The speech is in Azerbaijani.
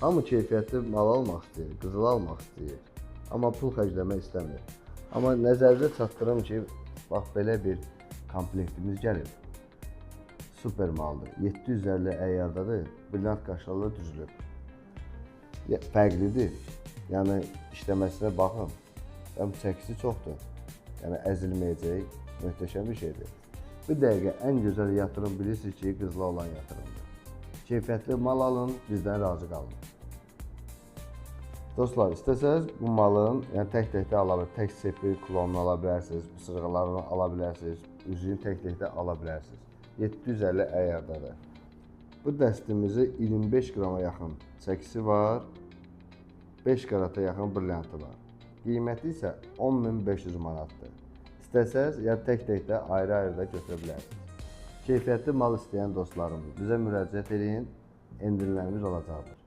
Hamı keyfiyyətli mal almaq istəyir, qızıl almaq istəyir. Amma pul xərcləmək istəmir. Amma nəzərinizə çatdırım ki, bax belə bir komplektimiz gəlib. Super maldır. 750 əyyardadır. Brilliant qaşlarla düzülüb. Fərqlidir. Yəni işləməsinə baxın. Çəkisi çoxdur. Yəni əzilməyəcək, möhtəşəm bir şeydir. Bir dəqiqə ən gözəl yatırım bilirsiniz ki, qızıla olan yatırımdır. Keyfiyyətli mal alın, bizdən razı qalın. Dostlar, istəsəniz bu malın tək-təkdə ala bilərsiniz. Tək sepi, klonunu ala bilərsiniz, sırğalarını ala bilərsiniz, üzüyünü tək-təkdə ala bilərsiniz. 750 əyyardadır. Bu dəstimizi 25 qrama yaxın çəkisi var, 5 karata yaxın brilliantı var. Qiyməti isə 10.500 manatdır. İstəsəniz tək-təkdə ayrı-ayrı da götürə bilərsiniz. Keyfiyyətli mal istəyən dostlarımız bizə müraciət edin, endirimlərimiz olacaqdır.